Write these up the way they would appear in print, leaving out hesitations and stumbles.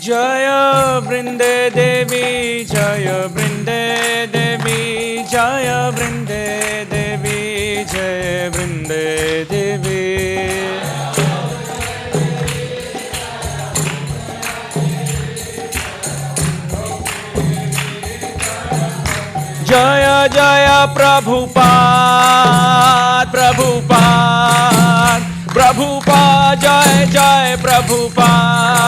Jaya Brinde Devi, Jaya Brinde Devi, Jaya Brinde Devi, Jaya Brinde Devi. Jaya Jaya Prabhupada, Prabhupada, Prabhupada, Jaya Jaya Prabhupada.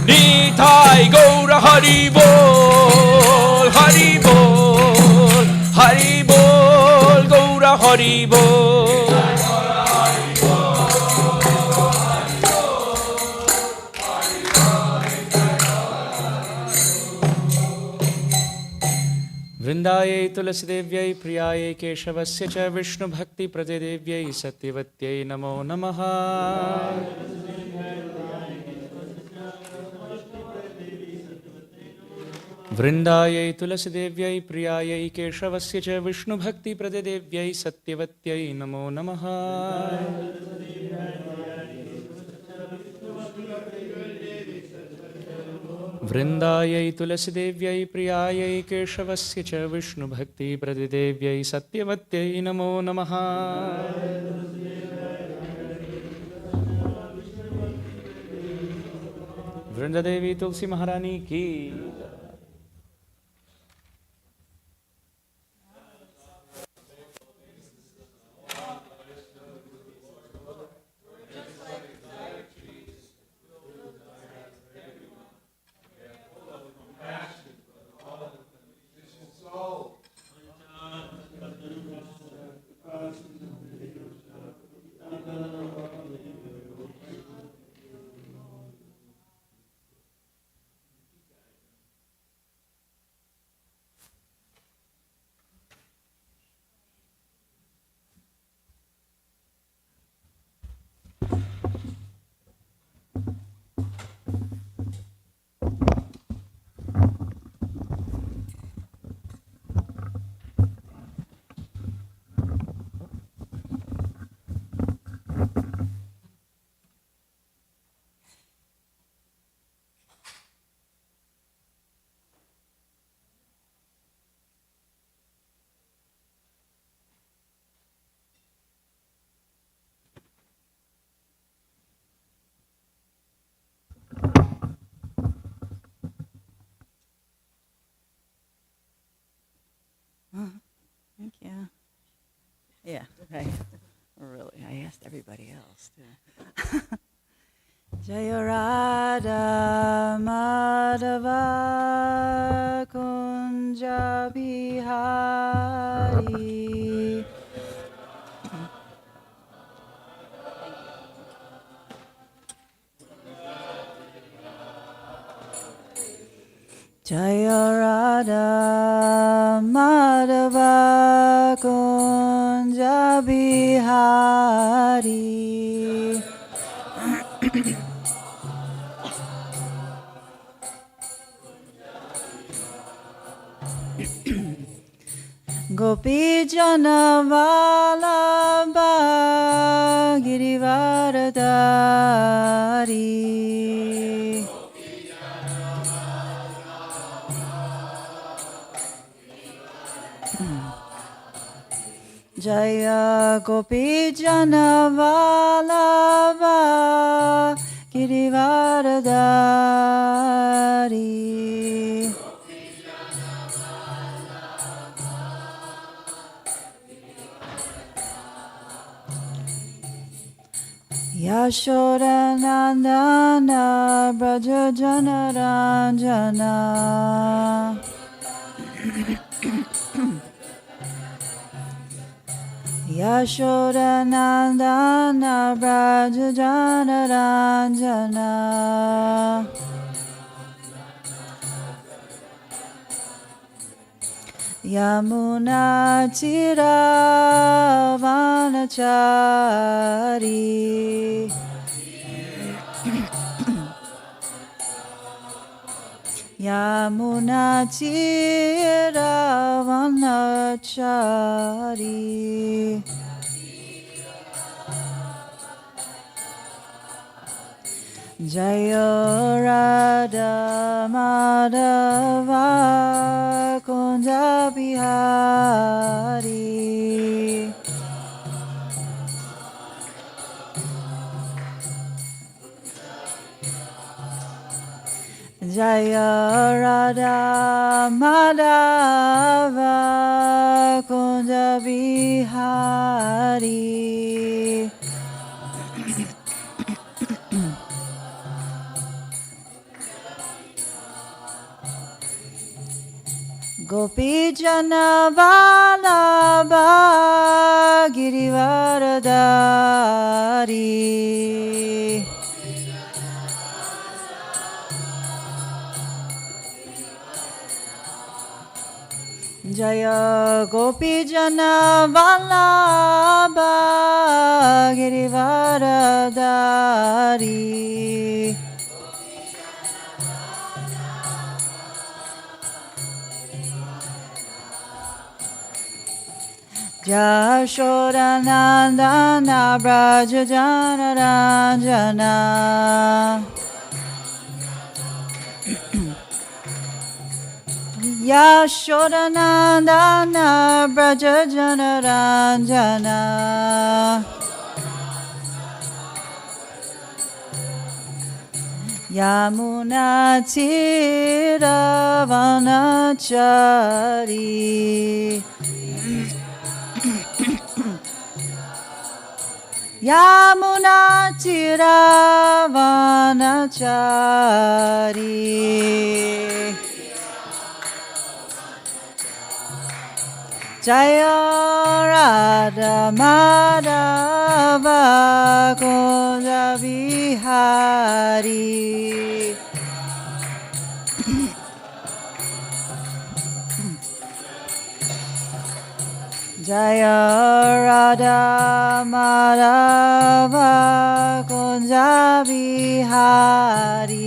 Nitai Gaura Hari Bol, Hari Bol, Hari Bol, Gaura Hari Bol. Vrindaye Tulasidevyai Priyaye Keshavasya Cha Vishnu Bhakti Pradevyai Satyavatyai Namo Namaha. Vrindaye Tulasidevyai Priyaye Keshavasya Cha Vishnu Bhakti Pradevyai Satyavatyai Namo Namaha. Vrindaye Tulasidevyai Priyaye Keshavasya Cha Vishnu Bhakti Pradevyai Satyavatyai Namo Namaha. Vrindadevi Tulsi Maharani ki. Thank you. Yeah, really, I asked everybody else too. Jaya Radha Madhava Kunja Bihari. Jaya Radha Madhava Kunja Bihari. Gopi Jana Vallabha Girivaradari. Jaya Gopi Jana Vallabha Girivaradari. Yashoda Nandana Braja Jana Ranjana. Yashoda Nandana Braja Jana Ranjana. Yamuna Tira Vanachari Yamuna Tira Vanachari Jaya Radha Madhava Kunja Bihari Jaya Radha Madhava Kunja Bihari Gopi Jana Vallabha Girivaradari Jaya Gopi Jana Vallabha Girivaradari Yashoda Nandana Braja Jana Ranjana Yashoda Nandana Braja Jana Ranjana Yamuna Tira Vanachari Yamuna Tira Vanachari Jaya Radha Madhava Kunja Bihari Jaya Radha Madhava Kunja Bihari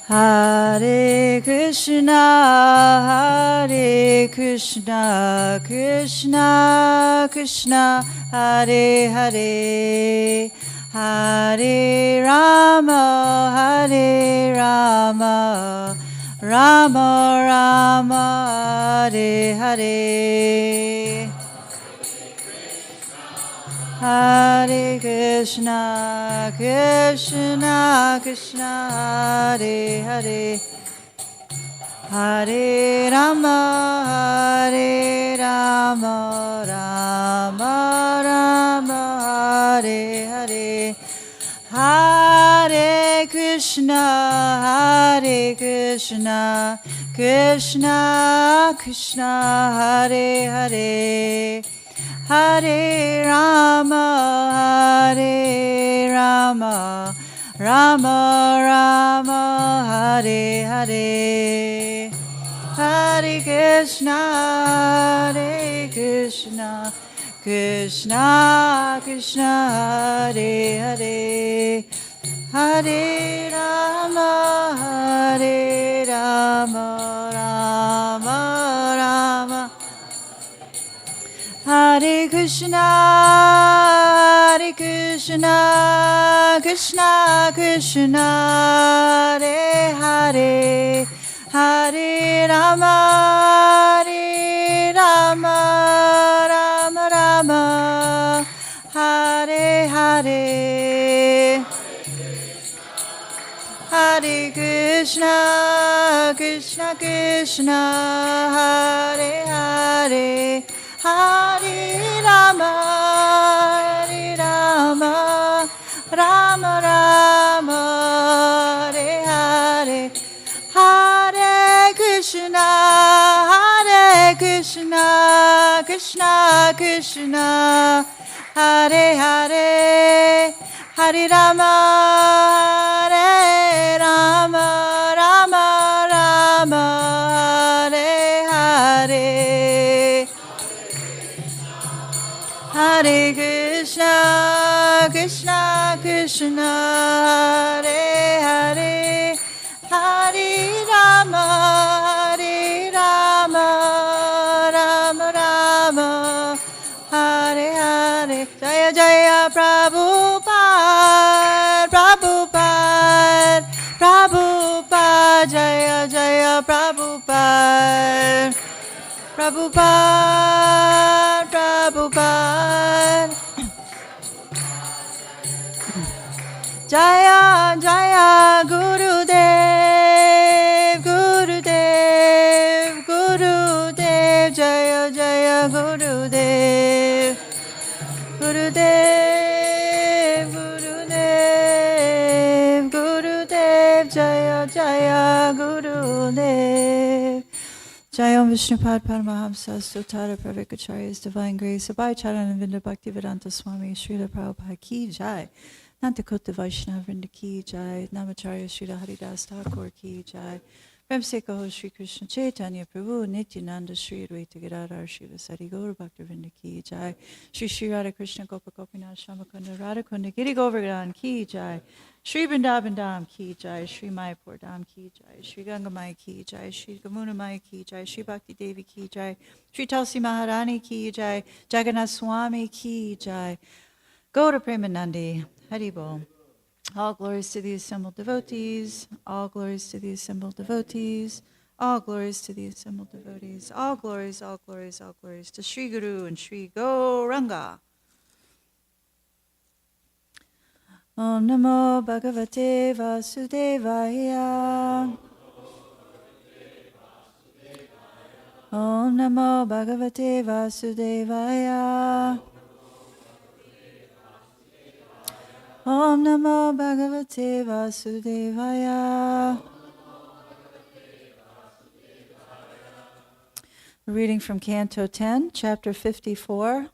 Hare Krishna Krishna Krishna Hare Hare Hare Rama Rama Rama Hare Hare Hare Krishna Krishna Krishna Hare Hare Hare Rama Rama Rama Hare Hare Hare Krishna Krishna Krishna Hare Hare Hare Rama Rama Rama Hare Hare Hare Krishna Krishna Krishna Hare Hare Hare Rama Rama Rama Hare Krishna Krishna Krishna Hare Hare Hare Rama Rama Rama Hare Hare Hare Krishna Krishna Hare Hare Hare Rama Rama Rama Hare Hare Hare Krishna Krishna Hare Hare Hare Hare Rama, Hare Rama, Rama Rama, Hare Hare. Hare Krishna, Krishna Krishna, Hare Hare, Hare Rama, Hare Rama, Rama Rama, Hare Hare. Jaya Jaya Prabhupada, Prabhupada, Prabhupada, Jaya Jaya Prabhupada, Prabhupada, Prabhupada. Jaya Jaya Gurudev, Gurudev, Gurudev, Jaya Jaya Gurudev, Gurudev, Gurudev, Gurudev, Jaya Jaya Gurudev. Jayam Vishnupad Paramahamsa Sutara Pravikacharya's Divine Grace Abhay Charananda Bhaktivedanta Swami Srila Prabhupada Ki Jai. Nantakota Vaishnava Vrinda Ki Jai. Namacharya Srila Haridas Thakur Ki Jai. Premsekaho Sri Krishna Chaitanya Prabhu Nityananda Sri Advaita Gadadhar Srila Sari Gaur Bhaktivinoda Ki Jai. Sri Sri Radha Krishna Gopa Gopinath Shamakunda Radha Kunda Giri Govardhan Ki Jai. Shri Vrindavan Dham Ki Jai, Shri Mayapur Dham Ki Jai, Shri Gangamai Ki Jai, Shri Gamuna Mai Ki Jai, Shri Bhakti Devi Ki Jai, Shri Tulsi Maharani Ki Jai, Jagannath Swami Ki Jai, Gaura Premanandi, Haribol. All glories to the assembled devotees, all glories to the assembled devotees, all glories to the assembled devotees, all glories, all glories, all glories to Shri Guru and Shri Gauranga. Om Namo Bhagavate Vasudevaya. Om Namo Bhagavate Vasudevaya. Om Namo Bhagavate Vasudevaya. Reading from Canto 10, Chapter 54.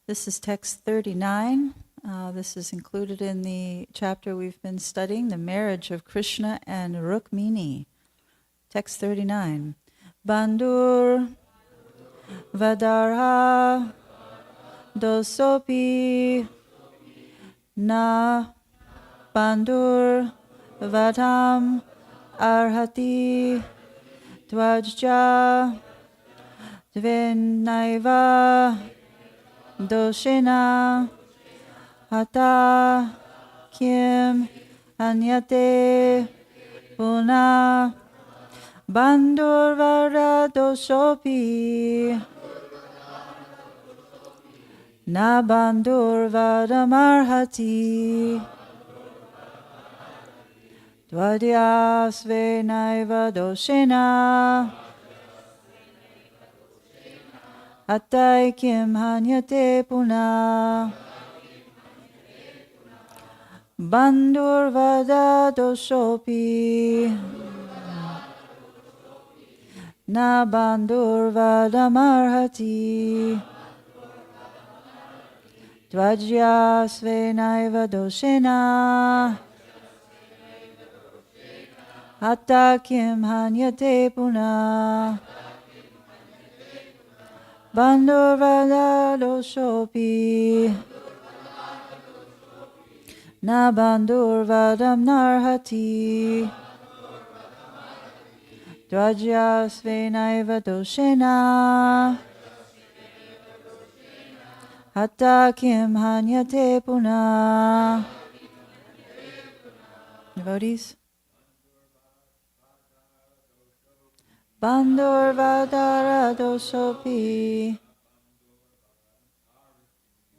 This is text 39. This is included in the chapter we've been studying, the marriage of Krishna and Rukmini. Text 39. Bandur Vadarha Dosopi Na Bandur Vadam Arhati Dvajja Dvinaiva Doshena Hata Kim Anyate Puna Bandurvara Doshopi Na Bandurvadamarhati Dvadyasve Naiva Doshena Hatai Kim Hanyate Puna Bandurvada Doshopi Na Bandurvadamarhati Dvajyasve Naiva Doshena Hatta Kim Hanyate Puna Bandurvada Doshopi Na Bandurvadam Narhati Dvajyasve Naiva Doshena Hatta Kim Hanyate Puna. Devotees. Bandurvadara Doshopi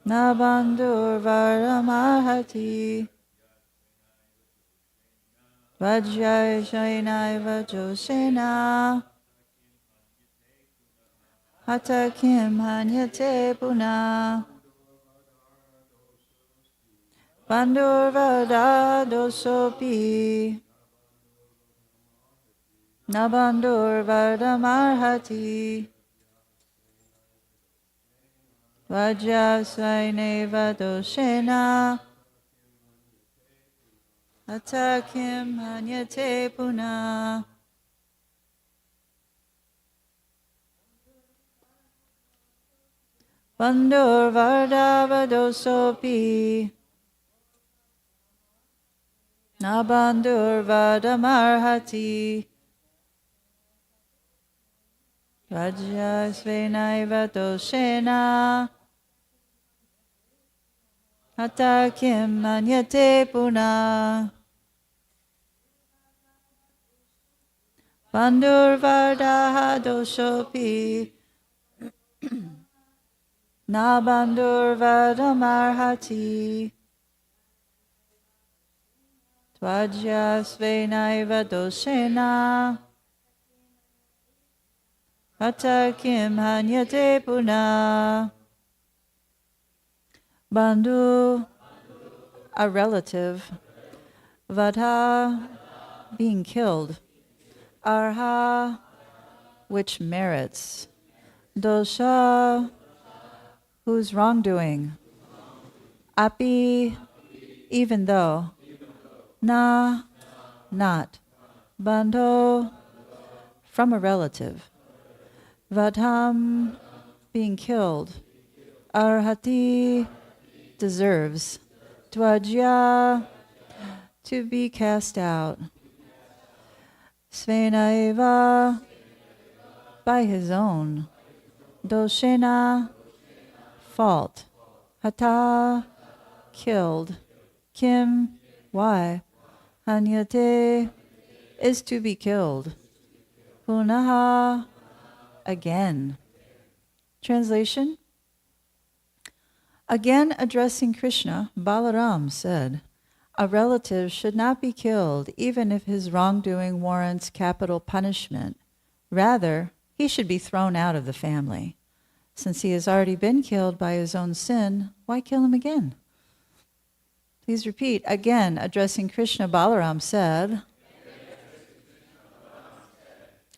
Na Bandurvadamarhati Vajjayanaiva Joshena Hata Kim Hanyate Puna Bandurvada Doshopi Na Bandurvadamarhati Vajjayanaiva Doshena Ata kim hanyate puna. Bandur vardavadosopi. Na bandur vadamarhati. Rajya svenaiva doshena. Ata kim manyate puna. Bandur vardaha doshopi. Na bandur vadamarhati. Tvajya svenaiva doshena. Ata kim hanyate puna. Bandhu, a relative. Vadha, being killed. Arha, which merits. Dosha, whose wrongdoing. Api, even though. Na, not. Bandho, from a relative. Vadham, being killed. Arhati, deserves. Dvajya, to be cast out. Svenaiva, by his own. Doshena, fault. Hata, killed. Kim, why? Hanyate, is to be killed. Punaha, again. Translation? Again addressing Krishna, Balaram said, a relative should not be killed even if his wrongdoing warrants capital punishment. Rather, he should be thrown out of the family. Since he has already been killed by his own sin, why kill him again? Please repeat. Again, addressing Krishna, Balaram said,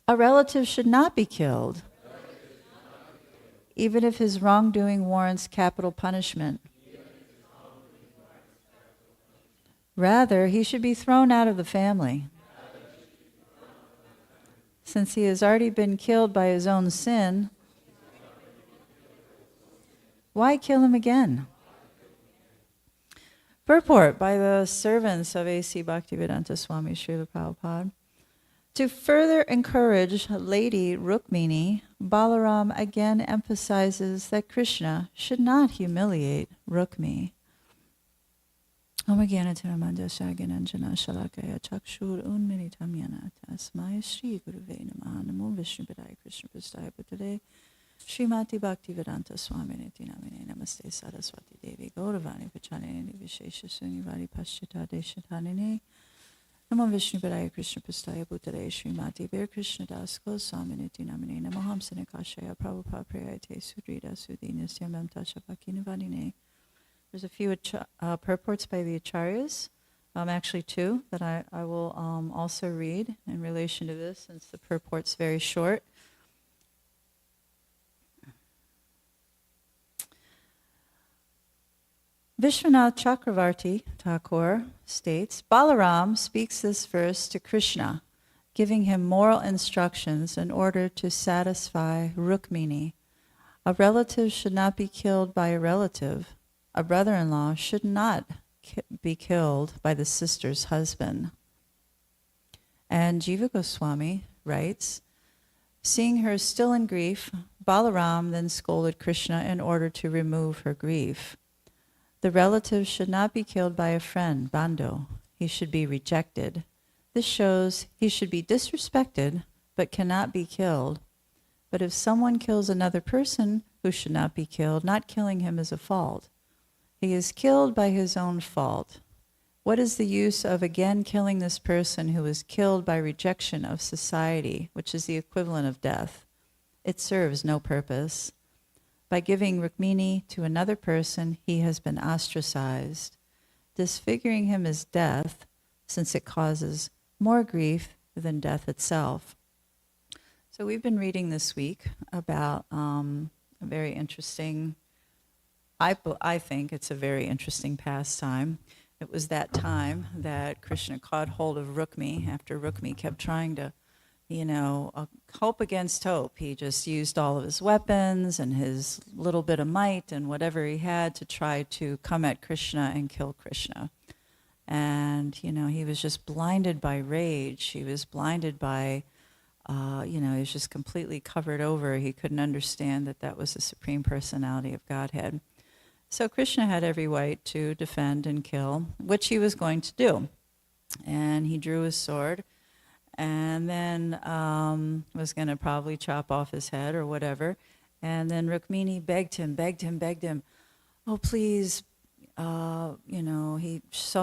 a relative should not be killed, even if his wrongdoing warrants capital punishment. Rather, he should be thrown out of the family. Since he has already been killed by his own sin, why kill him again? Purport by the servants of A.C. Bhaktivedanta Swami Srila Prabhupada. To further encourage Lady Rukmini, Balaram again emphasizes that Krishna should not humiliate Rukmi. Om Jnanatiramandasya Sagananjana Shalakaya Chakshur Unmilitam Yana Tasmaya Shri Guruve Namaha Namo Vishnupadaya Krishna Prasthaya Bhutale Srimati Bhaktivedanta Swami Niti Namine Namaste Saraswati Devi Gauravani Pachanini Vishesha Sunyavari Paschita Deshatanine Namo Vishnupadaya Krishna Prasthaya Bhutale Srimati Vir Krishna Das Goswami Niti Namine Namaham Sanakashaya Prabhupada Prayate Sudrida Sudhinas Yamam Tashapakinavadine. There's a few purports by the acharyas, actually two, that I will also read in relation to this, since the purport's very short. Vishwanath Chakravarti Thakur states, Balaram speaks this verse to Krishna, giving him moral instructions in order to satisfy Rukmini. A relative should not be killed by a relative. A brother-in-law should not be killed by the sister's husband. And Jiva Goswami writes, seeing her still in grief, Balaram then scolded Krishna in order to remove her grief. The relative should not be killed by a friend, Bandho. He should be rejected. This shows he should be disrespected, but cannot be killed. But if someone kills another person who should not be killed, not killing him is a fault. He is killed by his own fault. What is the use of again killing this person who is killed by rejection of society, which is the equivalent of death? It serves no purpose. By giving Rukmini to another person, he has been ostracized. Disfiguring him is death, since it causes more grief than death itself. So we've been reading this week about a very interesting, I think it's a very interesting pastime. it was that time that Krishna caught hold of Rukmi after Rukmi kept trying to, hope against hope. He just used all of his weapons and his little bit of might and whatever he had to try to come at Krishna and kill Krishna. And, he was just blinded by rage. He was blinded by, he was just completely covered over. He couldn't understand that that was the Supreme Personality of Godhead. So Krishna had every right to defend and kill, which he was going to do. And he drew his sword and then was going to probably chop off his head or whatever. And then Rukmini begged him, oh, please, so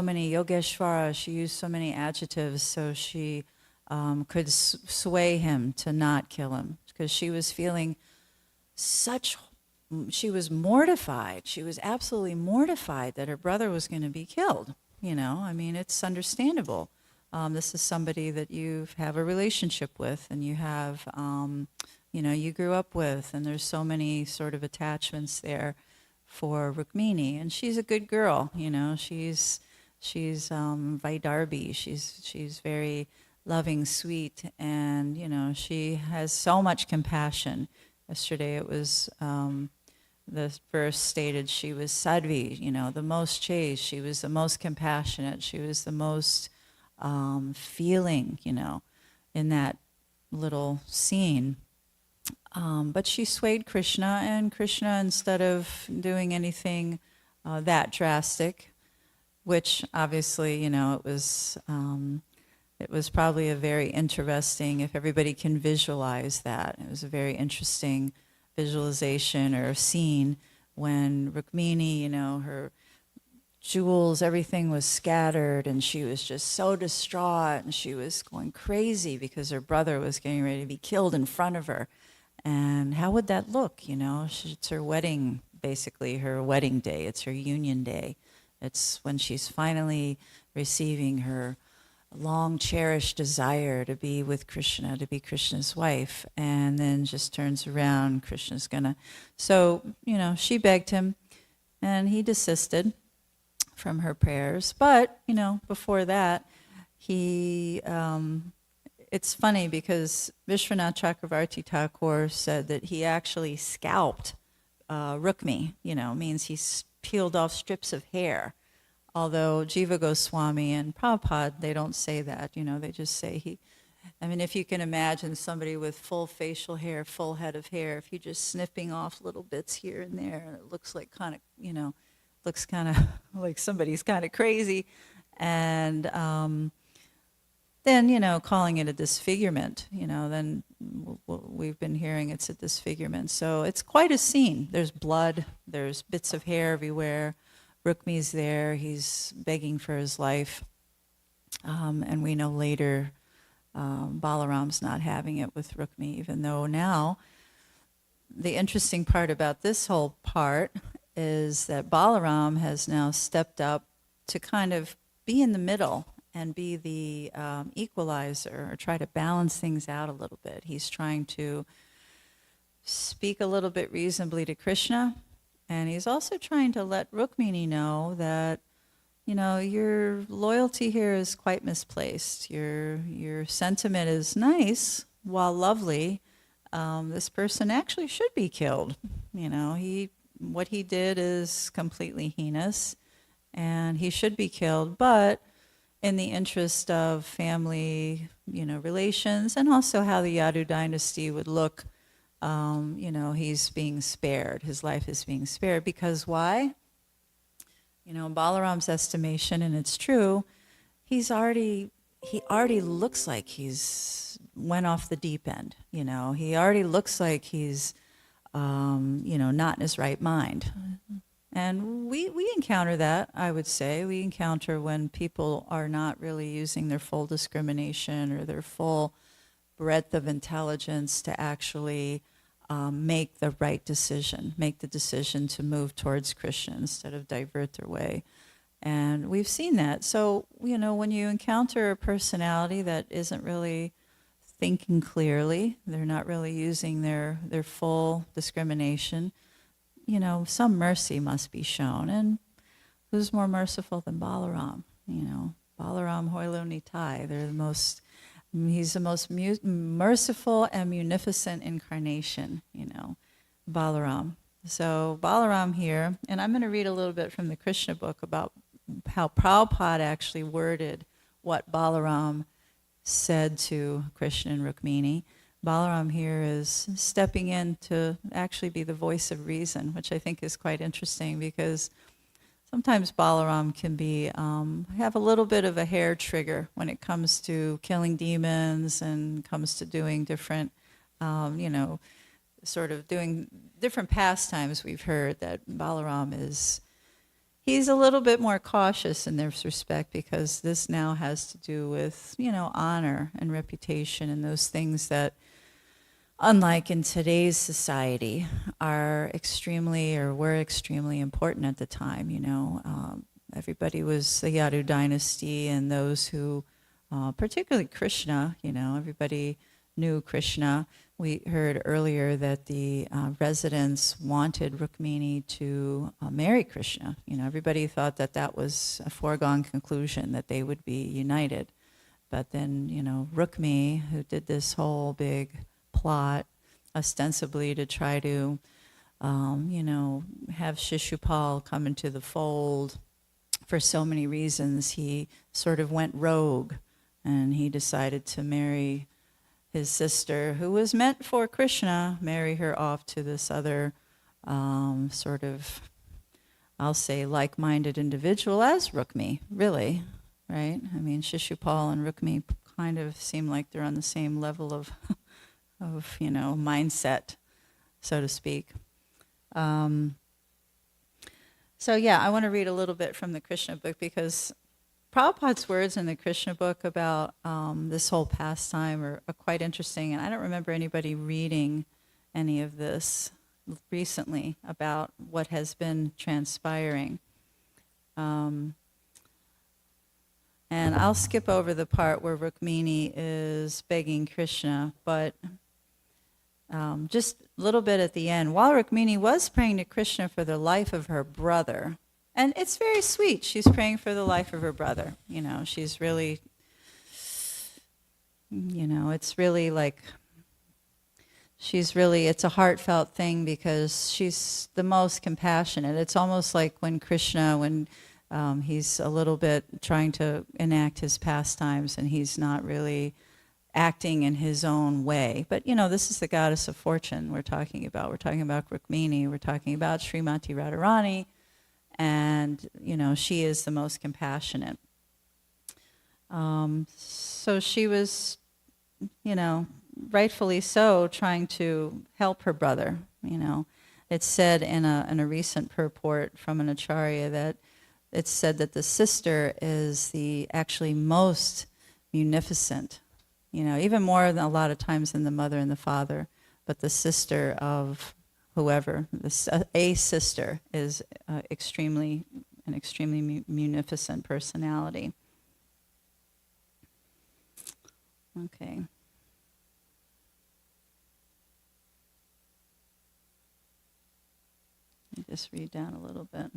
many Yogeshvara, she used so many adjectives so she could sway him to not kill him, because she was feeling she was mortified. She was absolutely mortified that her brother was going to be killed. It's understandable. This is somebody that you have a relationship with and you have, you grew up with, and there's so many sort of attachments there for Rukmini. And she's a good girl, she's Vaidarbi. She's very loving, sweet, and, she has so much compassion. Yesterday it was, the verse stated she was Sadvi, the most chaste. She was the most compassionate. She was the most feeling, in that little scene. But she swayed Krishna, and Krishna, instead of doing anything that drastic, which obviously, it was probably a very interesting, if everybody can visualize that, it was a very interesting visualization or scene when Rukmini, her jewels, everything was scattered, and she was just so distraught, and she was going crazy because her brother was getting ready to be killed in front of her. And how would that look? It's her wedding, basically her wedding day. It's her union day. It's when she's finally receiving her long cherished desire to be with Krishna, to be Krishna's wife, and then just turns around, Krishna's gonna. So, she begged him, and he desisted from her prayers. But, before that, it's funny because Vishwanath Chakravarti Thakur said that he actually scalped Rukmi, means he peeled off strips of hair. Although Jiva Goswami and Prabhupada, they don't say that, they just say if you can imagine somebody with full facial hair, full head of hair, if you're just snipping off little bits here and there, it looks like looks kind of like somebody's kind of crazy. And then, calling it a disfigurement, then we've been hearing it's a disfigurement. So it's quite a scene. There's blood, there's bits of hair everywhere. Rukmi's there, he's begging for his life. And we know later Balaram's not having it with Rukmi, even though now the interesting part about this whole part is that Balaram has now stepped up to kind of be in the middle and be the equalizer, or try to balance things out a little bit. He's trying to speak a little bit reasonably to Krishna, and he's also trying to let Rukmini know that, your loyalty here is quite misplaced. Your sentiment is nice, while lovely. This person actually should be killed. What he did is completely heinous, and he should be killed. But in the interest of family, relations, and also how the Yadu dynasty would look, he's being spared. His life is being spared. Because why? In Balaram's estimation, and it's true, he already looks like he's went off the deep end. He already looks like he's, not in his right mind. And we encounter that, I would say. We encounter when people are not really using their full discrimination or their full breadth of intelligence to actually make the right decision, make the decision to move towards Krishna instead of divert their way. And we've seen that. So, when you encounter a personality that isn't really thinking clearly, they're not really using their full discrimination, some mercy must be shown. And who's more merciful than Balaram? You know, Balaram Hoilo Nitai. He's the most merciful and munificent incarnation, you know, Balaram. So Balaram here, and I'm going to read a little bit from the Krishna book about how Prabhupada actually worded what Balaram said to Krishna and Rukmini. Balaram here is stepping in to actually be the voice of reason, which I think is quite interesting because sometimes Balaram can be have a little bit of a hair trigger when it comes to killing demons and comes to doing different, sort of doing different pastimes. We've heard that Balaram he's a little bit more cautious in this respect because this now has to do with, honor and reputation and those things that, unlike in today's society, were extremely important at the time. Everybody was the Yadu dynasty, and those who, particularly Krishna, everybody knew Krishna. We heard earlier that the residents wanted Rukmini to marry Krishna. Everybody thought that was a foregone conclusion, that they would be united. But then, Rukmi, who did this whole big plot, ostensibly to try to, have Shishupal come into the fold. For so many reasons, he sort of went rogue, and he decided to marry his sister, who was meant for Krishna, marry her off to this other sort of, I'll say, like-minded individual as Rukmi, really, right? I mean, Shishupal and Rukmi kind of seem like they're on the same level of mindset, so to speak. So yeah, I want to read a little bit from the Krishna book because Prabhupada's words in the Krishna book about this whole pastime are quite interesting, and I don't remember anybody reading any of this recently about what has been transpiring. And I'll skip over the part where Rukmini is begging Krishna, but just a little bit at the end. While Rukmini was praying to Krishna for the life of her brother, and it's very sweet, she's praying for the life of her brother. She's really, it's really like, it's a heartfelt thing because she's the most compassionate. It's almost like when Krishna, he's a little bit trying to enact his pastimes and he's not really acting in his own way. But, this is the goddess of fortune we're talking about. We're talking about Rukmini. We're talking about Srimati Radharani. And, she is the most compassionate. So she was, rightfully so, trying to help her brother. It's said in a recent purport from an acharya that it's said that the sister is the actually most munificent, even more than a lot of times than the mother and the father, but the sister of whoever, a sister is an extremely munificent personality. Okay. Let me just read down a little bit.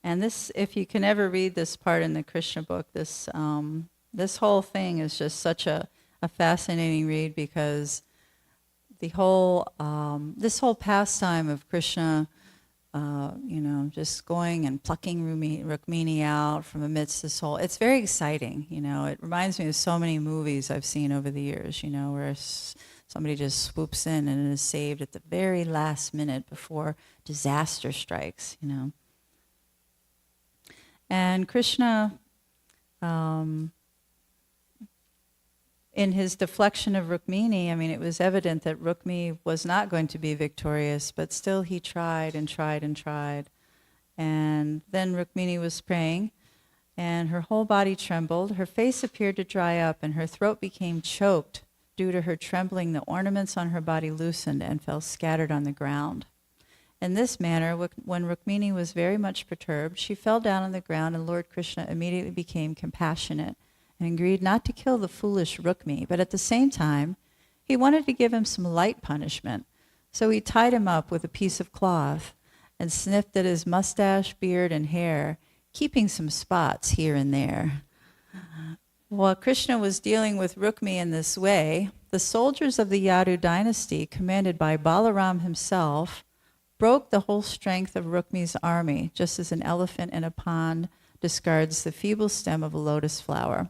And this, if you can ever read this part in the Krishna book, this whole thing is just such a fascinating read because the whole this whole pastime of Krishna, just going and plucking Rukmini out from amidst this whole, it's very exciting. It reminds me of so many movies I've seen over the years. Where somebody just swoops in and is saved at the very last minute before disaster strikes. And Krishna, in his deflection of Rukmini, it was evident that Rukmi was not going to be victorious, but still he tried and tried and tried. And then Rukmini was praying, and her whole body trembled, her face appeared to dry up, and her throat became choked. Due to her trembling, the ornaments on her body loosened and fell scattered on the ground. In this manner, when Rukmini was very much perturbed, she fell down on the ground, and Lord Krishna immediately became compassionate and agreed not to kill the foolish Rukmi, but at the same time, he wanted to give him some light punishment. So he tied him up with a piece of cloth and sniffed at his mustache, beard, and hair, keeping some spots here and there. While Krishna was dealing with Rukmi in this way, the soldiers of the Yadu dynasty, commanded by Balaram himself, broke the whole strength of Rukmi's army, just as an elephant in a pond discards the feeble stem of a lotus flower.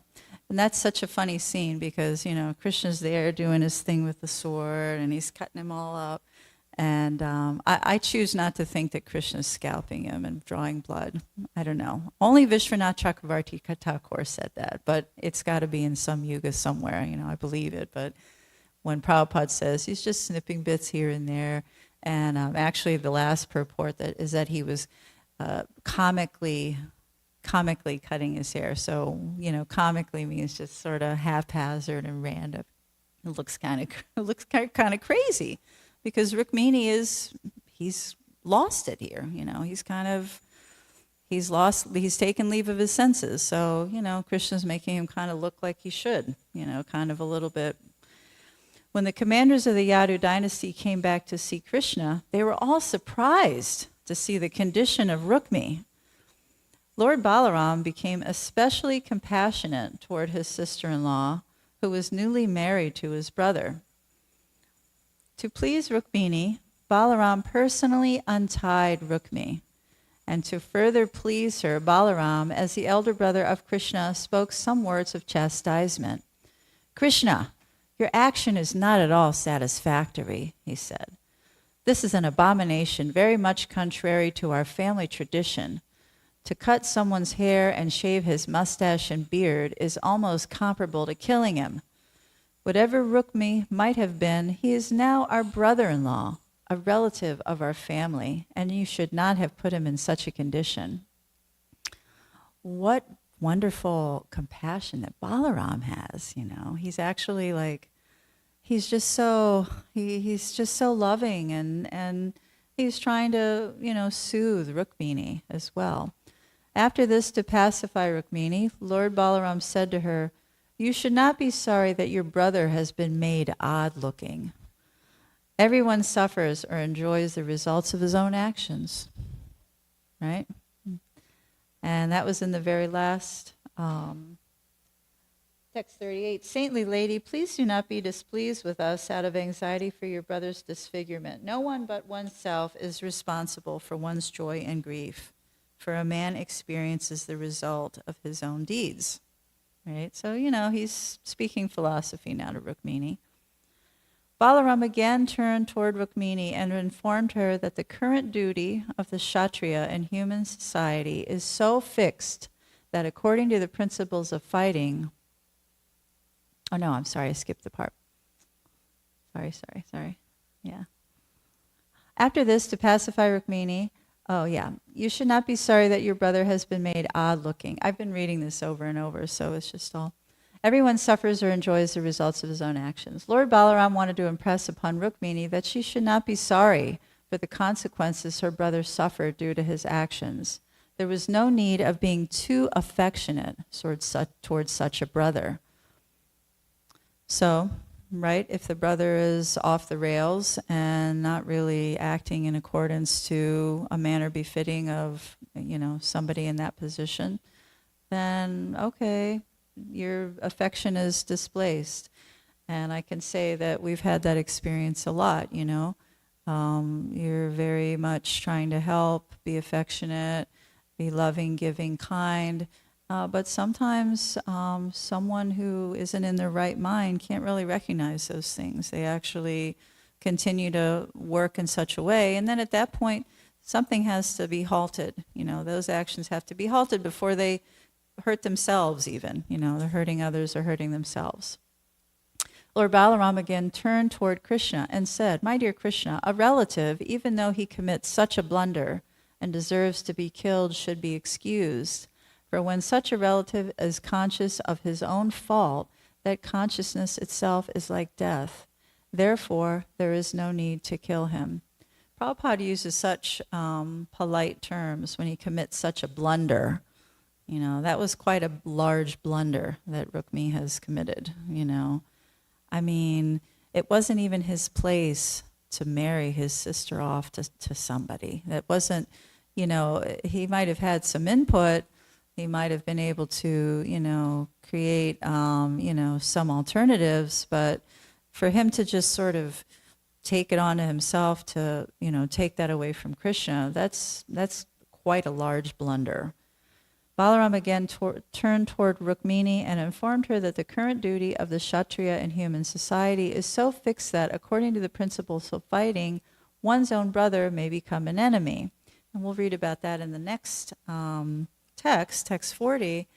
And that's such a funny scene because, Krishna's there doing his thing with the sword and he's cutting them all up. And I choose not to think that Krishna's scalping him and drawing blood. I don't know. Only Vishwanath Chakravarti Thakur said that, but it's got to be in some yuga somewhere. I believe it. But when Prabhupada says he's just snipping bits here and there, and actually the last purport is that he was comically cutting his hair. So, comically means just sort of haphazard and random. It looks kind of crazy. Because Rukmini he's lost it here, he's taken leave of his senses. So, Krishna's making him kind of look like he should, kind of a little bit. When the commanders of the Yadu dynasty came back to see Krishna, they were all surprised to see the condition of Rukmi. Lord Balaram became especially compassionate toward his sister-in-law, who was newly married to his brother. To please Rukmini, Balaram personally untied Rukmi. And to further please her, Balaram, as the elder brother of Krishna, spoke some words of chastisement. Krishna, your action is not at all satisfactory, he said. This is an abomination very much contrary to our family tradition. To cut someone's hair and shave his mustache and beard is almost comparable to killing him. Whatever Rukmi might have been, he is now our brother-in-law, a relative of our family, and you should not have put him in such a condition. What wonderful compassion that Balaram has, He's actually he's just so loving and he's trying to, soothe Rukmini as well. After this, to pacify Rukmini, Lord Balaram said to her, you should not be sorry that your brother has been made odd-looking. Everyone suffers or enjoys the results of his own actions, right? And that was in the very last text 38. Saintly lady, please do not be displeased with us out of anxiety for your brother's disfigurement. No one but oneself is responsible for one's joy and grief, for a man experiences the result of his own deeds. Right? So, he's speaking philosophy now to Rukmini. Balaram again turned toward Rukmini and informed her that the current duty of the Kshatriya in human society is so fixed that according to the principles of fighting... Oh, no, I'm sorry, I skipped the part. Sorry. Yeah. After this, to pacify Rukmini... Oh, yeah. You should not be sorry that your brother has been made odd-looking. I've been reading this over and over, so it's just all... Everyone suffers or enjoys the results of his own actions. Lord Balaram wanted to impress upon Rukmini that she should not be sorry for the consequences her brother suffered due to his actions. There was no need of being too affectionate towards such a brother. So... right? If the brother is off the rails and not really acting in accordance to a manner befitting of, somebody in that position, then okay, your affection is displaced. And I can say that we've had that experience a lot, You're very much trying to help, be affectionate, be loving, giving, kind. But sometimes someone who isn't in their right mind can't really recognize those things. They actually continue to work in such a way. And then at that point, something has to be halted. Those actions have to be halted before they hurt themselves even. They're hurting others or hurting themselves. Lord Balaram again turned toward Krishna and said, my dear Krishna, a relative, even though he commits such a blunder and deserves to be killed, should be excused. For when such a relative is conscious of his own fault, that consciousness itself is like death. Therefore, there is no need to kill him. Prabhupada uses such polite terms when he commits such a blunder. That was quite a large blunder that Rukmi has committed, I mean, it wasn't even his place to marry his sister off to somebody. That wasn't, he might have had some input. He might have been able to, create, some alternatives, but for him to just sort of take it onto himself to, take that away from Krishna, that's quite a large blunder. Balaram again turned toward Rukmini and informed her that the current duty of the Kshatriya in human society is so fixed that, according to the principles of fighting, one's own brother may become an enemy. And we'll read about that in the next text 40.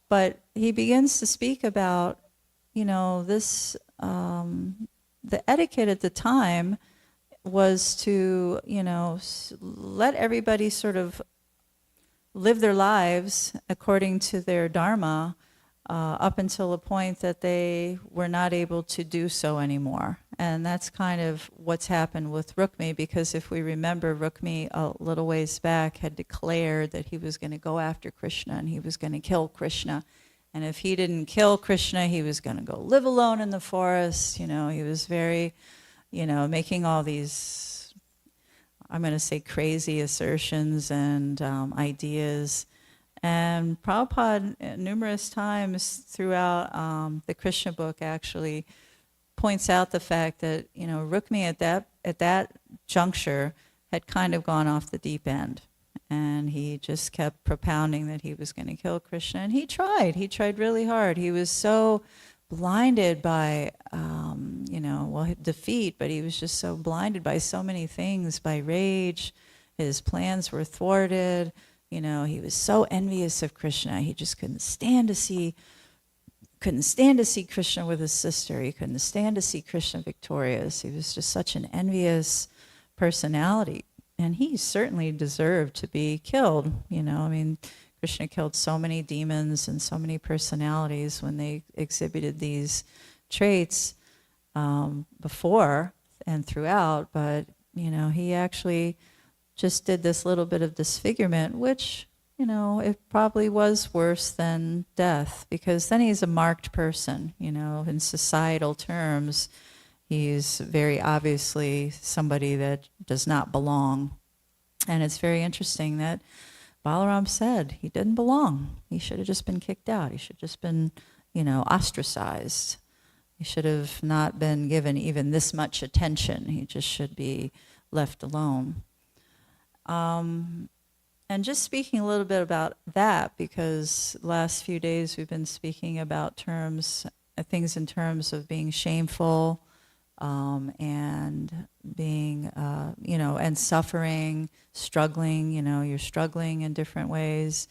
But he begins to speak about, this, the etiquette at the time was to, let everybody sort of live their lives according to their dharma up until a point that they were not able to do so anymore. And that's kind of what's happened with Rukmi, because if we remember, Rukmi a little ways back had declared that he was going to go after Krishna and he was going to kill Krishna. And if he didn't kill Krishna, he was going to go live alone in the forest. He was very, making all these, I'm going to say, crazy assertions and ideas. And Prabhupada, numerous times throughout the Krishna book, actually points out the fact that, Rukmi at that juncture had kind of gone off the deep end. And he just kept propounding that he was going to kill Krishna. And he tried really hard. He was so blinded by, defeat, but he was just so blinded by so many things, by rage. His plans were thwarted. He was so envious of Krishna. He just couldn't stand to see Krishna with his sister. He couldn't stand to see Krishna victorious. He was just such an envious personality. And he certainly deserved to be killed. Krishna killed so many demons and so many personalities when they exhibited these traits before and throughout. But, he actually just did this little bit of disfigurement, which, it probably was worse than death, because then he's a marked person, in societal terms. He's very obviously somebody that does not belong. And it's very interesting that Balaram said he didn't belong. He should have just been kicked out. He should have just been, ostracized. He should have not been given even this much attention. He just should be left alone. And just speaking a little bit about that, because last few days we've been speaking about things in terms of being shameful, and being, and suffering, struggling. You're struggling in different ways.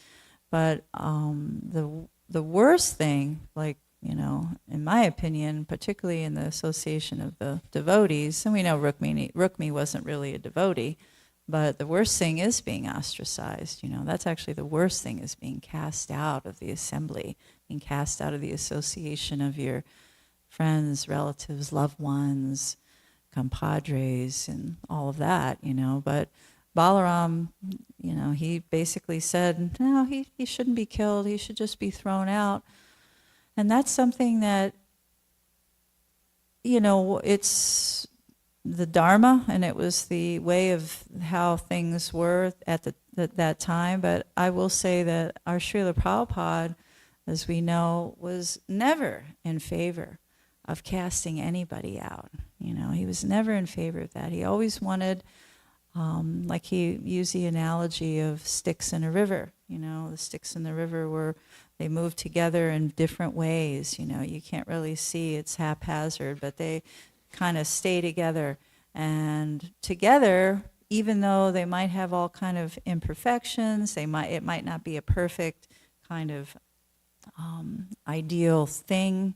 But the worst thing, in my opinion, particularly in the association of the devotees, and we know Rukmi wasn't really a devotee, but the worst thing is being ostracized. That's actually the worst thing, is being cast out of the assembly, being cast out of the association of your friends, relatives, loved ones, compadres, and all of that, But Balaram, he basically said, no, he shouldn't be killed. He should just be thrown out. And that's something that, it's the Dharma, and it was the way of how things were at that time. But I will say that our Srila Prabhupada, as we know, was never in favor of casting anybody out. He was never in favor of that. He always wanted, like he used the analogy of sticks in a river. The sticks in the river they move together in different ways. You can't really see, it's haphazard, but they kind of stay together. And together, even though they might have all kind of imperfections, it might not be a perfect kind of ideal thing,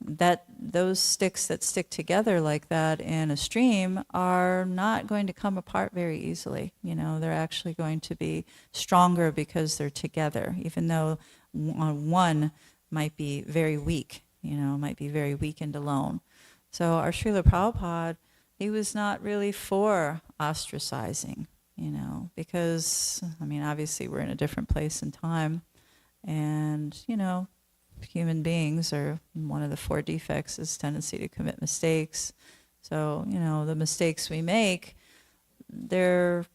that those sticks that stick together like that in a stream are not going to come apart very easily. They're actually going to be stronger because they're together, even though one might be very weak, might be very weakened alone. So our Srila Prabhupada, he was not really for ostracizing, because, obviously we're in a different place and time, and, human beings are, one of the 4 defects is tendency to commit mistakes. So, the mistakes we make, they're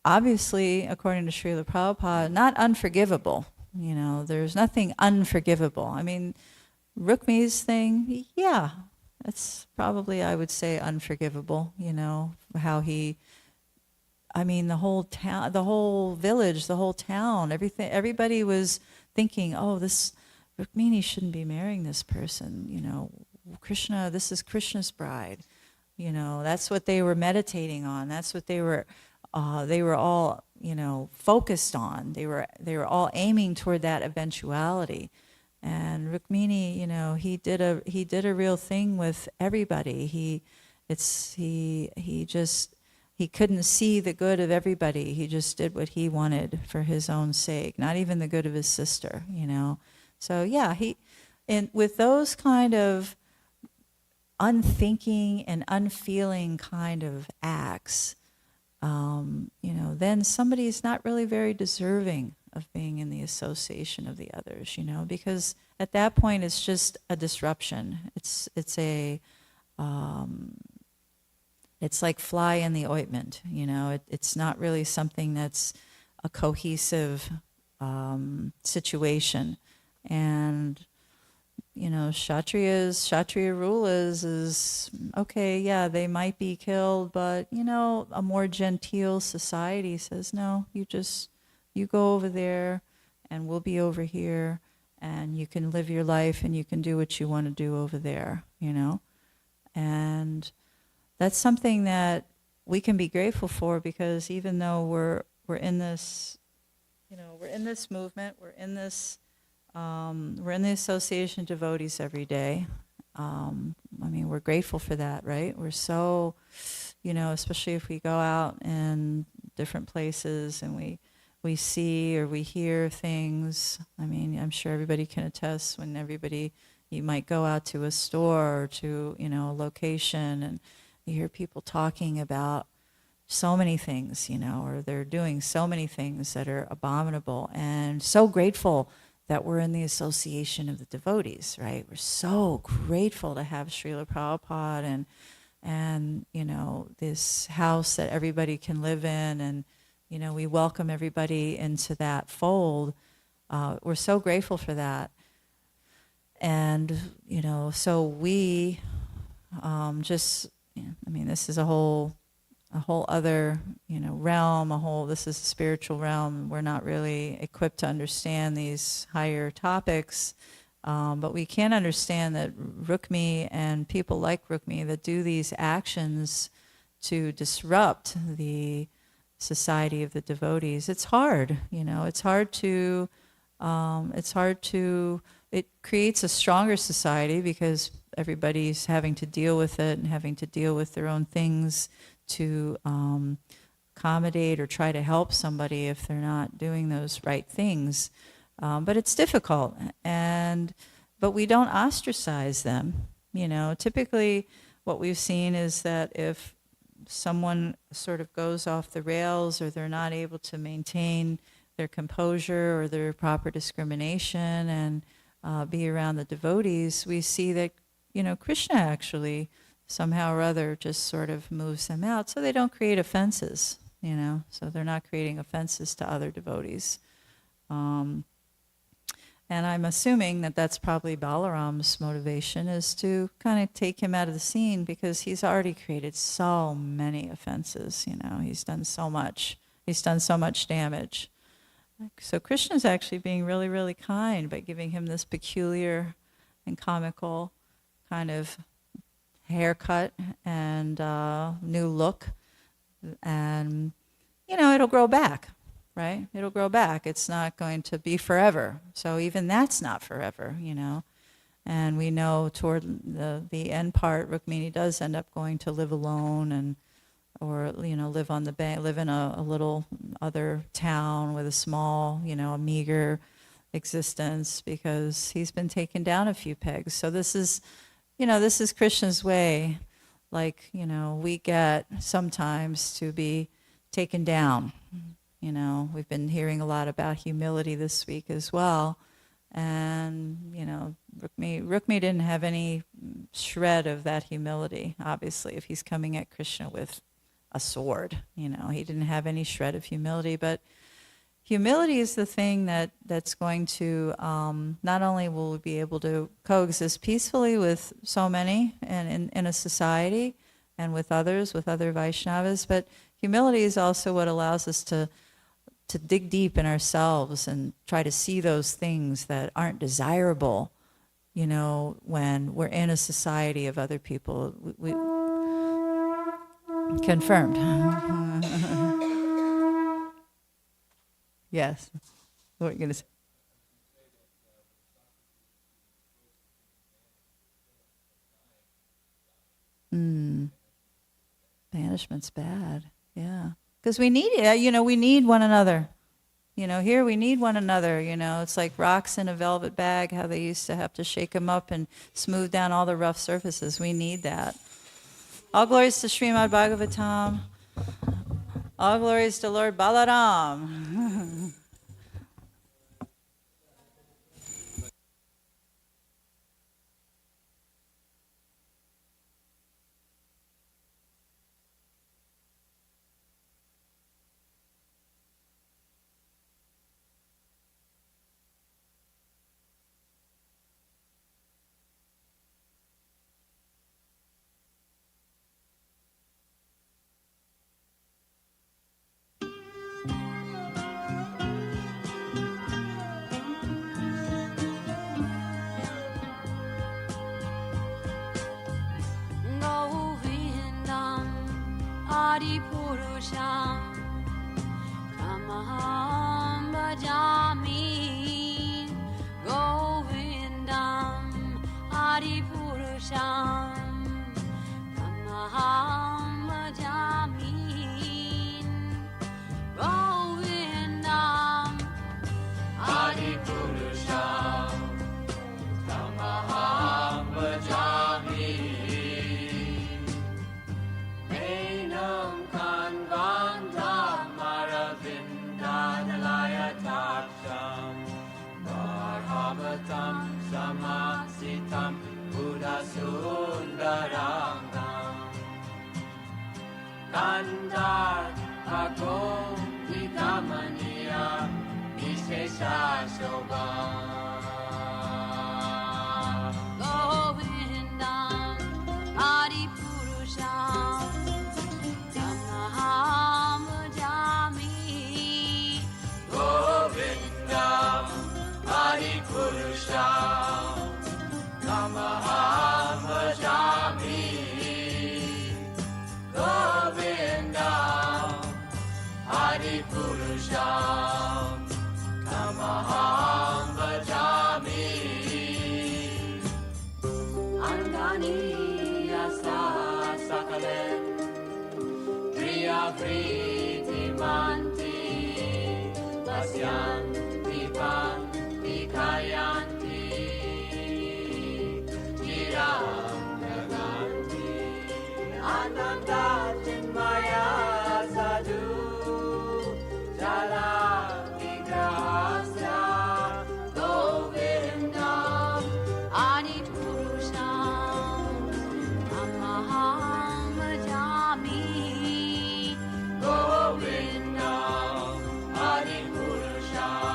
obviously, according to Srila Prabhupada, not unforgivable. There's nothing unforgivable. I mean, Rukmi's thing, yeah, that's probably, I would say, unforgivable. How the whole town, the whole village, the whole town, everybody was thinking, oh, this Rukmini shouldn't be marrying this person. Krishna, this is Krishna's bride. That's what they were meditating on. That's what they were all, focused on. They were all aiming toward that eventuality. And Rukmini, he did a real thing with everybody. He couldn't see the good of everybody. He just did what he wanted for his own sake, not even the good of his sister. So yeah, with those kind of unthinking and unfeeling kind of acts, then somebody's not really very deserving of being in the association of the others, because at that point it's just a disruption. It's like fly in the ointment, it's not really something that's a cohesive situation. And Kshatriya rule is okay, yeah, they might be killed, but a more genteel society says, no, you go over there and we'll be over here, and you can live your life and you can do what you want to do over there, and that's something that we can be grateful for, because even though we're in this, we're in this movement, we're in the association of devotees every day. We're grateful for that, right? We're so, especially if we go out in different places and we see or we hear things. I'm sure everybody can attest when you might go out to a store or to, a location, and you hear people talking about so many things, or they're doing so many things that are abominable, and so grateful that we're in the association of the devotees, right? We're so grateful to have Srila Prabhupada and this house that everybody can live in, and we welcome everybody into that fold. We're so grateful for that. And so we this is a whole other realm. This is a spiritual realm. We're not really equipped to understand these higher topics, but we can understand that Rukmi and people like Rukmi that do these actions to disrupt the society of the devotees. It's hard, it creates a stronger society because everybody's having to deal with it and having to deal with their own things to accommodate or try to help somebody if they're not doing those right things. But it's difficult, but we don't ostracize them. Typically what we've seen is that if someone sort of goes off the rails, or they're not able to maintain their composure or their proper discrimination and be around the devotees, we see that, Krishna actually somehow or other just sort of moves them out, so they don't create offenses, so they're not creating offenses to other devotees. And I'm assuming that that's probably Balaram's motivation, is to kind of take him out of the scene, because he's already created so many offenses, he's done so much damage. So Krishna's actually being really, really kind by giving him this peculiar and comical kind of haircut and new look. And, it'll grow back, right? It'll grow back. It's not going to be forever. So even that's not forever, And we know toward the end part, Rukmini does end up going to live alone, or live on the bank, live in a little other town with a small, a meager existence, because he's been taken down a few pegs. So this is Krishna's way. Like, we get sometimes to be taken down. We've been hearing a lot about humility this week as well. And, Rukmi didn't have any shred of that humility, obviously, if he's coming at Krishna with a sword. He didn't have any shred of humility. But humility is the thing that's going to, not only will we be able to coexist peacefully with so many and in a society and with others, with other Vaishnavas, but humility is also what allows us to dig deep in ourselves and try to see those things that aren't desirable, when we're in a society of other people. We confirmed. Yes. What are you going to say? Banishment's bad. Yeah. Because we need it. We need one another. Here we need one another. It's like rocks in a velvet bag, how they used to have to shake them up and smooth down all the rough surfaces. We need that. All glories to Srimad Bhagavatam. All glories to Lord Balaram. Purusham Tamaham Bhajami Govindam Adi Purusham Tamaham Bhajami Govindam Adi Purusham Tamaham Bhajami Samasitam Buddha Sundarangam Kandar Agom Vidamaniya Vishesha Shobha Govindam Adi Purusham Tamaham Bhajami Govindam Adi Purusham Tamaham Bhajami Govindam Adi Purusham Tamaham Bhajami Angani Yasa Sakalen Priya Priti Manti Vasyan Vipan Vikayanti Jiram Naganti Ananda Chinmaya Sadhu Jala Vigrahasya Govindam Adi Purusham Tamaham Bhajami Govindam Adi Purusham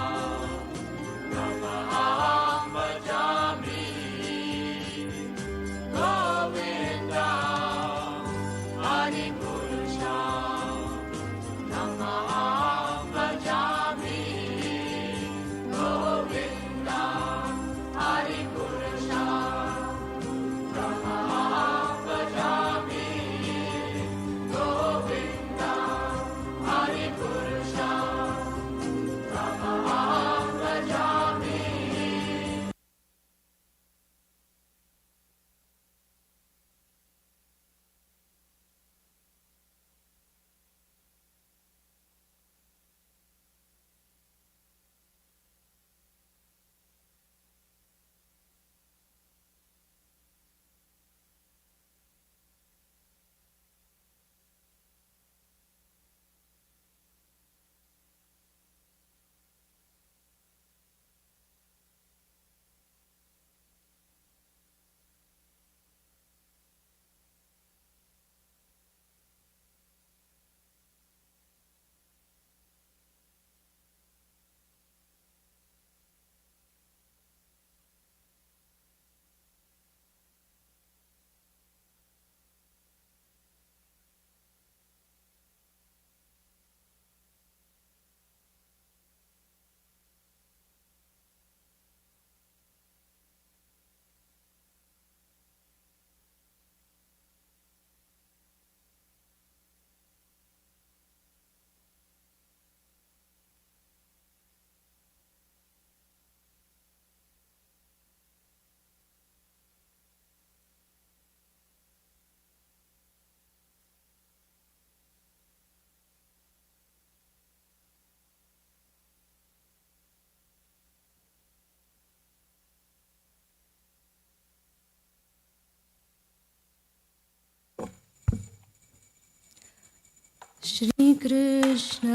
Shri Krishna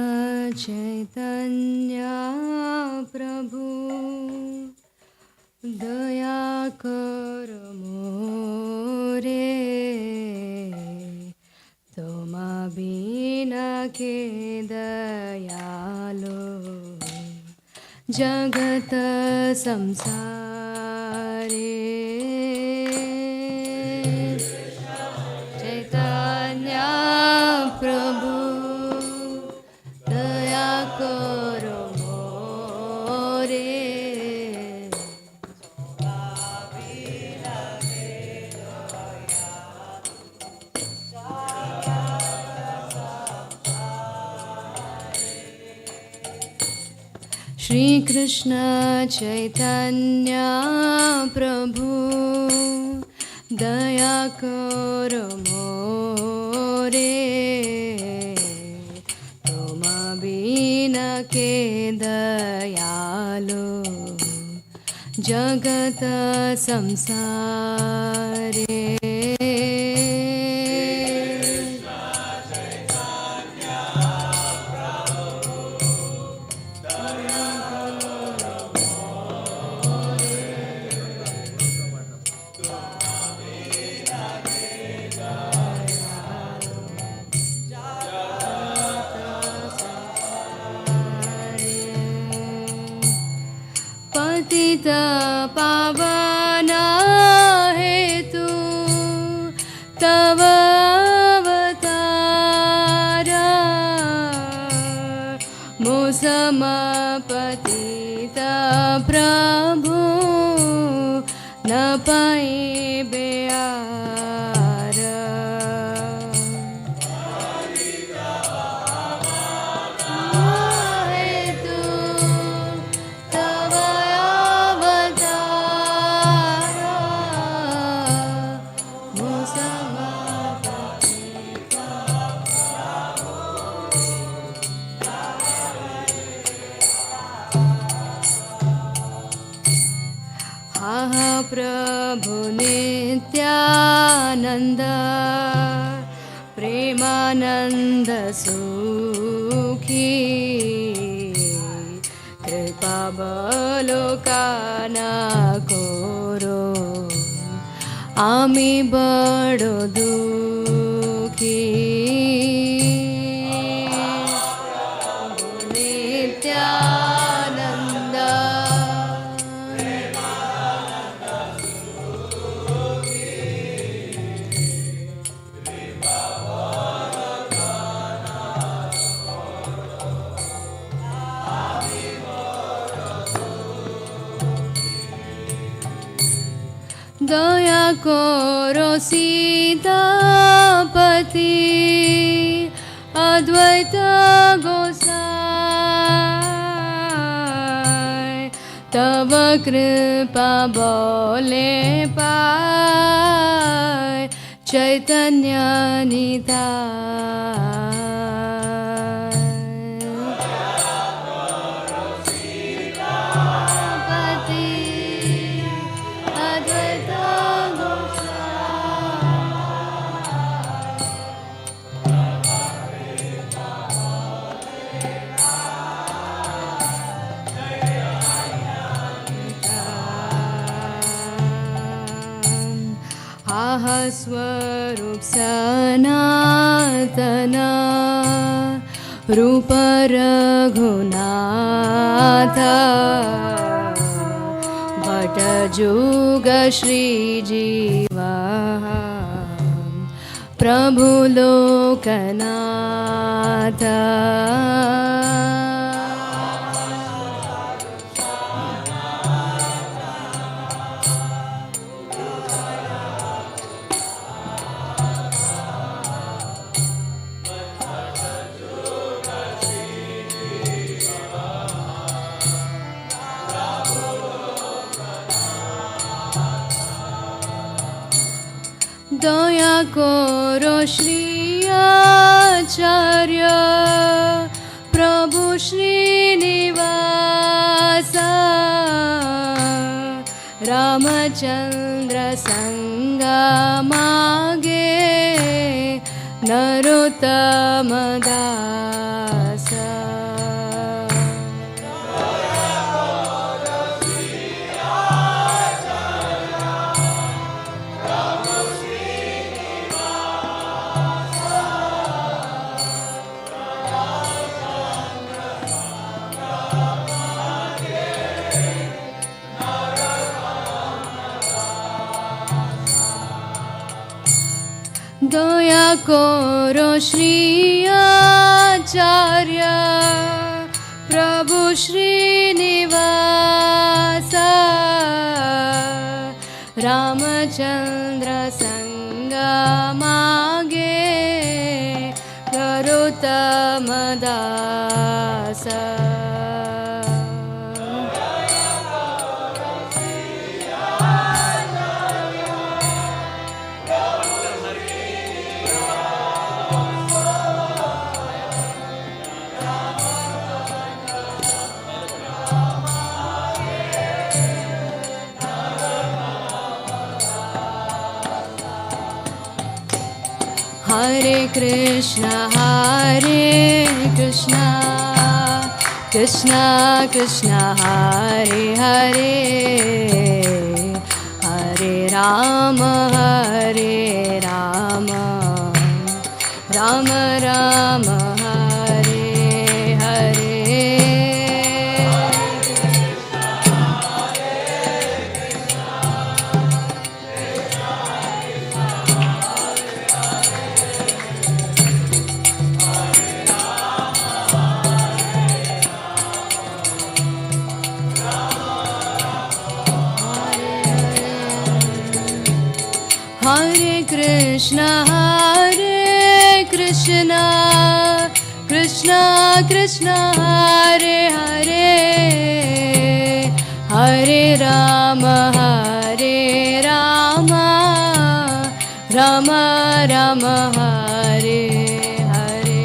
Chaitanya प्रभु दया कर मोरे तुम बिना के दयालो जगत संसारे चैतन्य प्रभु दया करो मोरे श्री कृष्ण चैतन्य प्रभु दया करो मोरे तुम बिना के दयालो जगत संसारे पतित पावन हेतु तव अवतार मोसम पतित प्रभु न पाए बेआर हेतु तव अवतार मोसम पतित हा प्रभु नित्यानंद प्रेमानंद सुखी कृपा बलोकाना कोरो आमी बड़ो दुखी नित्यानंद दया करो सीतापति अद्वैत गोसाई तव कृपा बोले पाय चैतन्य निताय सीतापति अद्वैत आहा स्वरूप सनातन रूप रघुनाथ भट जुग श्री जीवा प्रभु लोकनाथ दया करो श्री आचार्य प्रभु श्रीनिवास रामचंद्र संग मागे नरोत्तमदास दया करो श्री आचार्य प्रभु श्रीनिवास रामचंद्र संग मागे Narottamdas Hare Krishna, Krishna Krishna, Hare Hare, Hare Rama, Rama Rama, Hare Hare. Hare Krishna, Krishna Krishna, Hare Hare, Hare Rama, Rama Rama, Hare Hare.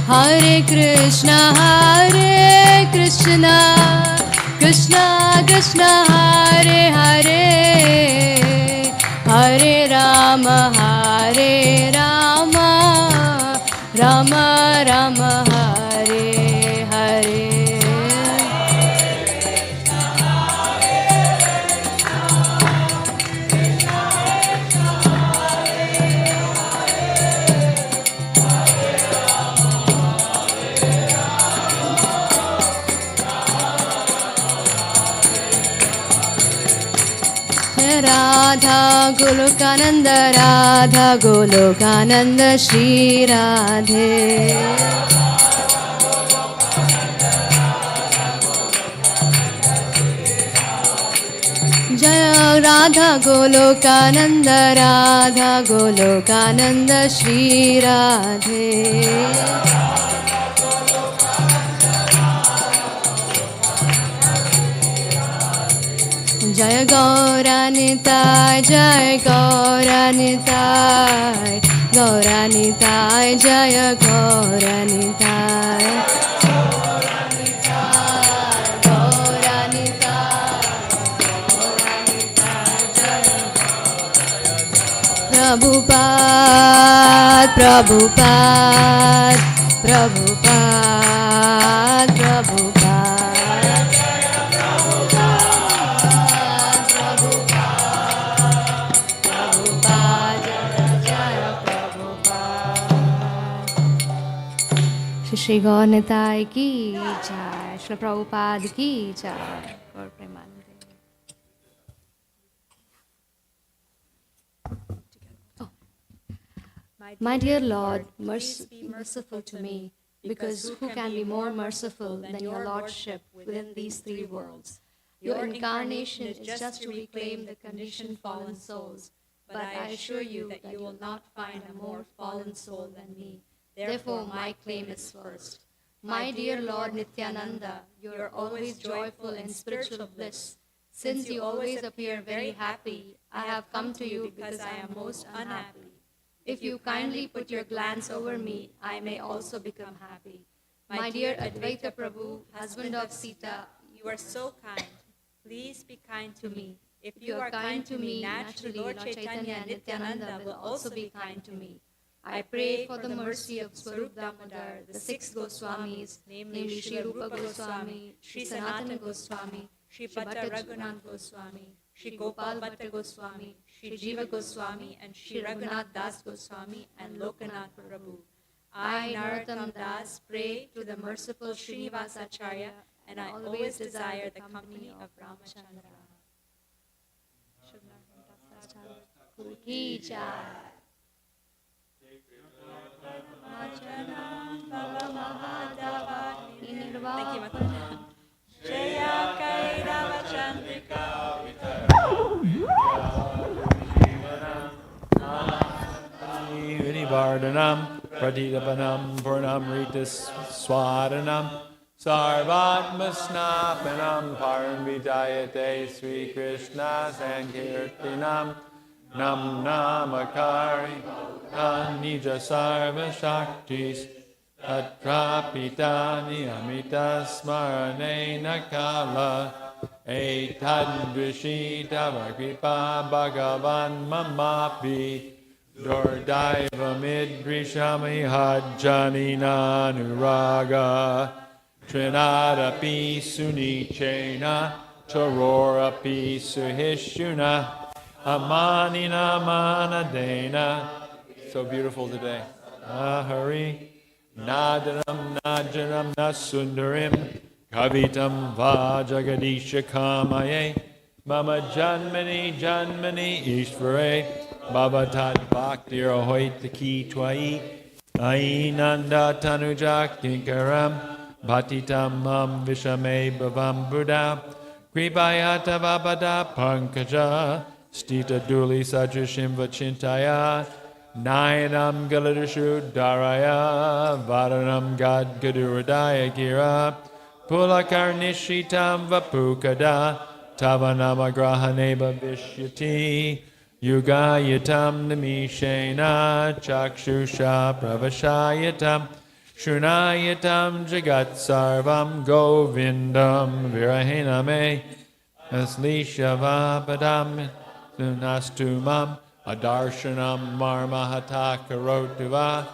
Hare Krishna, Krishna Krishna, Hare Hare, Hare Rama, Rama Rama, Hare Hare. Radha Golokananda Shri Radhe. Jaya Radha Golokananda Shri Radhe. Jaya Gauranitai, Jaya Gauranitai, Gauranitai, Jaya Gauranitai, Prabhupada, Prabhupada, Prabhupada, Prabhupada. Shri Gaur Nitai की जय, श्री प्रभुपाद की जय और Premanand. My dear Lord, be merciful to me, because who can be more merciful than your Lordship within these three worlds? Your incarnation is just to reclaim the conditioned fallen souls, but I assure you that you will not find a more fallen soul than me. Therefore, my claim is first. My dear Lord Nityananda, you are always joyful in spiritual bliss. Since you always appear very happy, I have come to you because I am most unhappy. If you kindly put your glance over me, I may also become happy. My dear Advaita Prabhu, husband of Sita, You are so kind. Please be kind to me. If if you are kind to me, naturally Lord Chaitanya and Nityananda will also be kind to me. I pray for the mercy of Swarup Damodar, the 6 Goswamis, namely Sri Rupa Goswami, Sri Sanatana Goswami, Sri Bhatta Raghunath Goswami, Sri Gopal Bhatta Goswami, Sri Jiva Goswami, and Sri Raghunath Das Goswami and Lokanath Prabhu. I, Narottam Das, pray to the merciful Srinivasacharya, and I always desire the company of Ramachandra. Ki Jai. Thank you, Mataji. Jaya Kairava Chandrika Vinivardhanam Pratidapanam Purnam Ritas Swadanam Sarvatma Snapanam Paramvidayate Sri Krishna Sankirtinam Nam Namakari Nija Sarva Shaktis Tatrapitani Amita Smarane Nakala Etad Vishita Vakripa Bhagavan Mamapi Dordaiva Midrishami Hajjani Nanuraga Trinadapi Sunichena Charorapi Suhishuna Amanina Manadena. So beautiful today. Ahari Nadanam Najanam Nasundarim Kavitam Vajagadisha Kamaye Mama Janmani Janmani Ishvare Bhavatad Bhakti Ahoit Ki Twai Ainanda Tanuja Kinkaram Bhatitam Mam Vishame Bhavam Buddha Kripayata Vabada Pankaja Stita Duli Sajashim Vachintaya Nayanam Galadishu Daraya Varanam Gad Gaduradaya Gira Pulakarnishitam Vapukada Tavanama Grahaneba Vishyati Yugayatam Namishena Chakshusha Pravashayatam Shunayatam Jagat Sarvam Govindam Virahename Aslishavabadam Sunastumam Adarshanam Marmahata Karotuva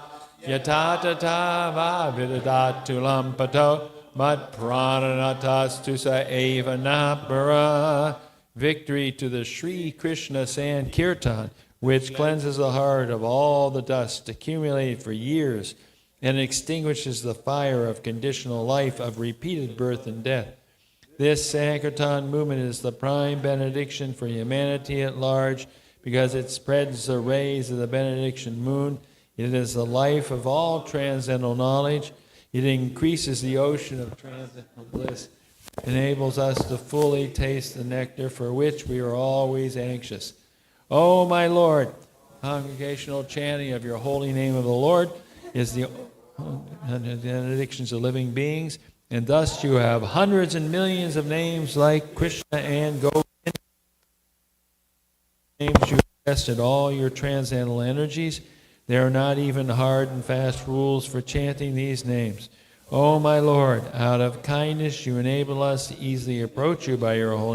Yatatata Vidadatulam Pato Mat Prananatastusa Eva Napara. Victory to the Sri Krishna Sankirtan, which cleanses the heart of all the dust accumulated for years and extinguishes the fire of conditional life of repeated birth and death. This Sankirtan movement is the prime benediction for humanity at large because it spreads the rays of the benediction moon. It is the life of all transcendental knowledge. It increases the ocean of transcendental bliss, enables us to fully taste the nectar for which we are always anxious. Oh, my Lord, congregational chanting of your holy name of the Lord is the benedictions of living beings, and thus you have hundreds and millions of names like Krishna and Govinda. Names you invested all your transcendental energies. There are not even hard and fast rules for chanting these names. Oh, my Lord, out of kindness you enable us to easily approach you by your holy